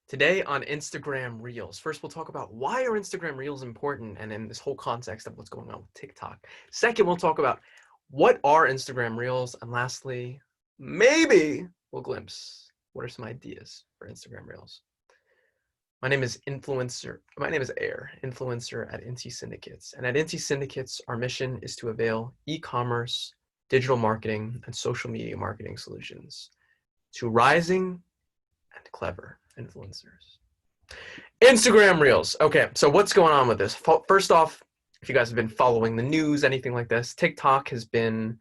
Today on Instagram Reels, first we'll talk about why are Instagram Reels important and in this whole context of what's going on with TikTok. Second, we'll talk about what are Instagram Reels, and lastly, maybe we'll glimpse what are some ideas for Instagram Reels. My name is Air, influencer at Inti Syndicates. And at Inti Syndicates, our mission is to avail e-commerce, digital marketing, and social media marketing solutions to rising and clever influencers. Instagram Reels. Okay, so what's going on with this? First off, if you guys have been following the news, anything like this, TikTok has been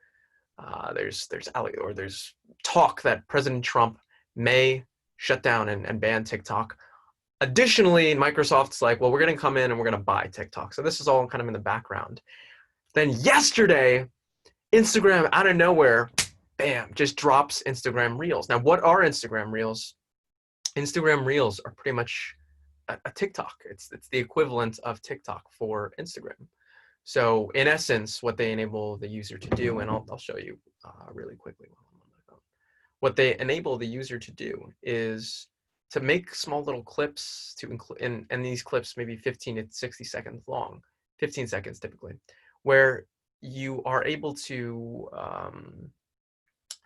there's talk that President Trump may shut down and ban TikTok. Additionally, Microsoft's like, well, we're going to come in and we're going to buy TikTok. So this is all kind of in the background. Then yesterday, Instagram out of nowhere, bam, just drops Instagram Reels. Now, what are Instagram Reels? Instagram Reels are pretty much a TikTok. It's the equivalent of TikTok for Instagram. So in essence, what they enable the user to do, and I'll show you really quickly while I'm on my phone. What they enable the user to do is to make small little clips to include, and these clips maybe 15 to 60 seconds long, 15 seconds typically, where you are able to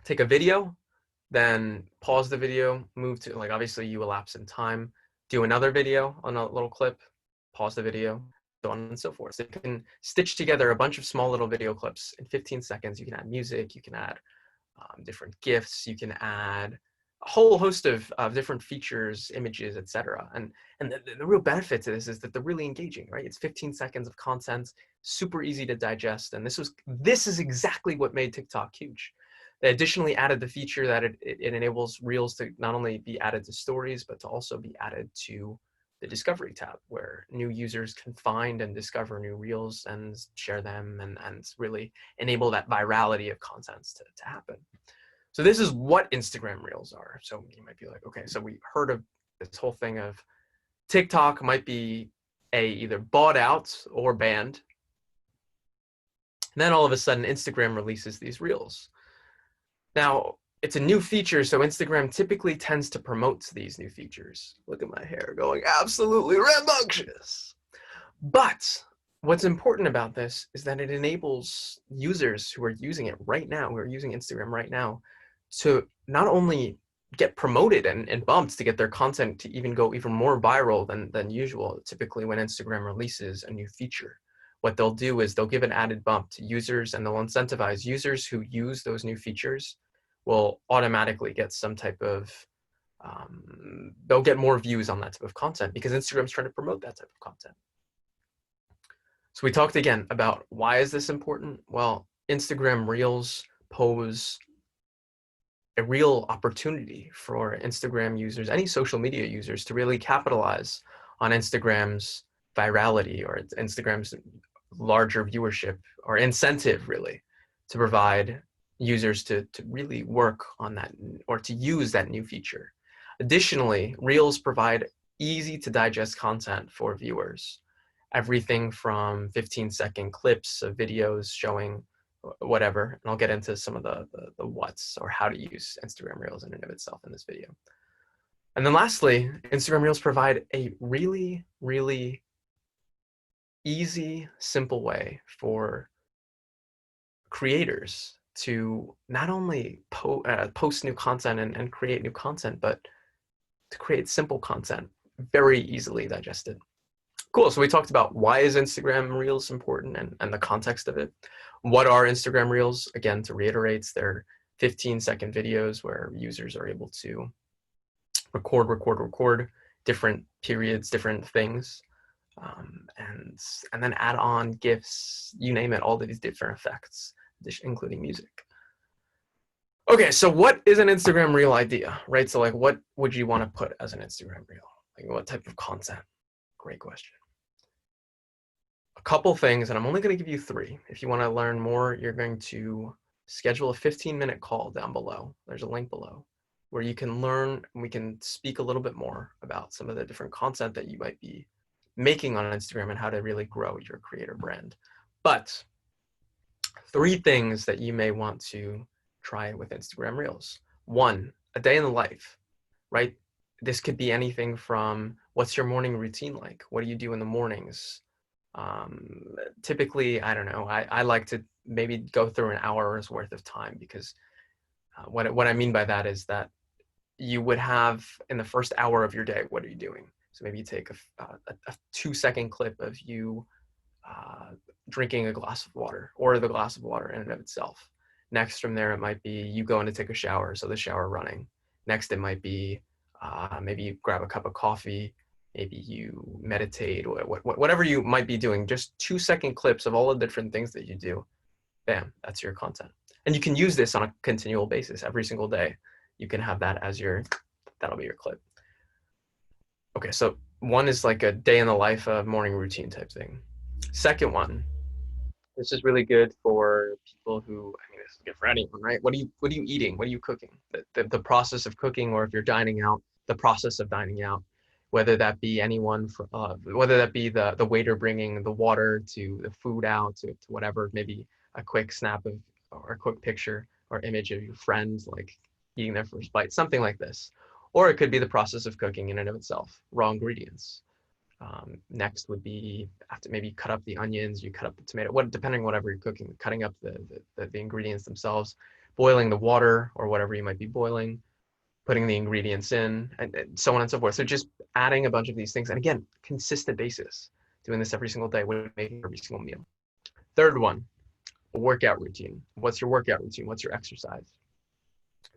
take a video, then pause the video, move to, like, obviously you elapse in time, do another video on a little clip, pause the video, so on and so forth. So you can stitch together a bunch of small little video clips in 15 seconds. You can add music, you can add different GIFs, you can add a whole host of different features, images, etc. And the real benefit to this is that they're really engaging, right? It's 15 seconds of content, super easy to digest, and this is exactly what made TikTok huge. They additionally added the feature that it enables Reels to not only be added to stories, but to also be added to the Discovery tab, where new users can find and discover new Reels and share them and really enable that virality of content to happen. So this is what Instagram Reels are. So you might be like, okay, so we heard of this whole thing of TikTok might be either bought out or banned. And then all of a sudden, Instagram releases these Reels. Now, it's a new feature, so Instagram typically tends to promote these new features. Look at my hair going absolutely rambunctious. But what's important about this is that it enables users who are using it right now, who are using Instagram right now, to not only get promoted and bumped to get their content to even go even more viral than usual. Typically when Instagram releases a new feature, what they'll do is they'll give an added bump to users, and they'll incentivize users who use those new features will automatically get some type of, they'll get more views on that type of content because Instagram's trying to promote that type of content. So we talked again about why is this important? Well, Instagram Reels pose a real opportunity for Instagram users, any social media users, to really capitalize on Instagram's virality or Instagram's larger viewership or incentive, really, to provide users to really work on that or to use that new feature. Additionally, Reels provide easy to digest content for viewers. Everything from 15-second clips of videos showing whatever, and I'll get into some of the what's or how to use Instagram Reels in and of itself in this video. And then lastly, Instagram Reels provide a really, really easy, simple way for creators to not only post new content and create new content, but to create simple content, very easily digested. Cool, so we talked about why is Instagram Reels important and the context of it. What are Instagram Reels? Again, to reiterate, they're 15-second videos where users are able to record different periods, different things, and then add on GIFs, you name it, all of these different effects, including music. Okay, so what is an Instagram Reel idea, right? So like, what would you want to put as an Instagram Reel? Like, what type of content? Great question. A couple things, and I'm only going to give you 3. If you want to learn more, you're going to schedule a 15-minute call down below. There's a link below where you can learn, and we can speak a little bit more about some of the different content that you might be making on Instagram and how to really grow your creator brand. But 3 things that you may want to try with Instagram Reels. 1, a day in the life, right? this could be anything from what's your morning routine like? What do you do in the mornings? Typically, I don't know, I like to maybe go through an hour's worth of time because what I mean by that is that you would have in the first hour of your day, what are you doing? So maybe you take a 2-second clip of you uh, drinking a glass of water or the glass of water in and of itself. Next from there, it might be you going to take a shower, so the shower running. Next, it might be maybe you grab a cup of coffee, maybe you meditate, whatever you might be doing, just 2-second clips of all the different things that you do. Bam, that's your content. And you can use this on a continual basis every single day. You can have that as that'll be your clip. Okay, so one is like a day in the life of morning routine type thing. Second one, this is really good for people who, I mean, this is good for anyone, right? What are you eating? What are you cooking? The process of cooking, or if you're dining out, the process of dining out, whether that be anyone, whether that be the waiter bringing the water to the food out to whatever, maybe a quick snap of or a quick picture or image of your friends like eating their first bite, something like this. Or it could be the process of cooking in and of itself, raw ingredients. Next would be after maybe you cut up the onions, you cut up the tomato, depending on whatever you're cooking, cutting up the ingredients themselves, boiling the water or whatever you might be boiling, putting the ingredients in, and so on and so forth. So just adding a bunch of these things, and again, consistent basis, doing this every single day, making every single meal. Third one, a workout routine. What's your workout routine? What's your exercise?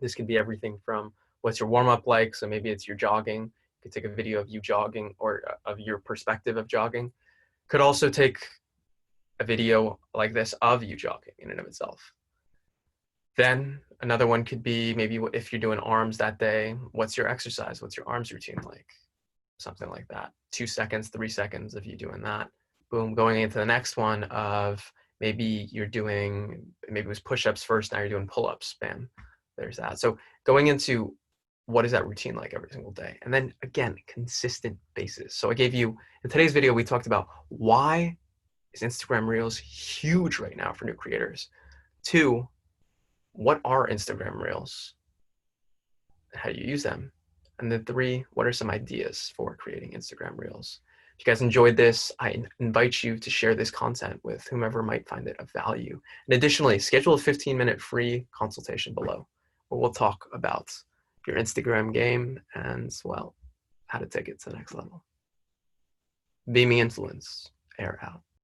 This can be everything from what's your warm up like. So maybe it's your jogging. You could take a video of you jogging or of your perspective of jogging. Could also take a video like this of you jogging in and of itself. Then another one could be maybe if you're doing arms that day, what's your exercise? What's your arms routine like? Something like that. 2 seconds, 3 seconds of you doing that. Boom, going into the next one of maybe you're doing, maybe it was push-ups first, now you're doing pull-ups. Bam, there's that. So going into what is that routine like every single day? And then again, consistent basis. So I gave you, in today's video, we talked about why is Instagram Reels huge right now for new creators. 2, what are Instagram Reels? How do you use them? And then 3, what are some ideas for creating Instagram Reels? If you guys enjoyed this, I invite you to share this content with whomever might find it of value. And additionally, schedule a 15-minute free consultation below, where we'll talk about your Instagram game and, well, how to take it to the next level. Beaming Influence, air out.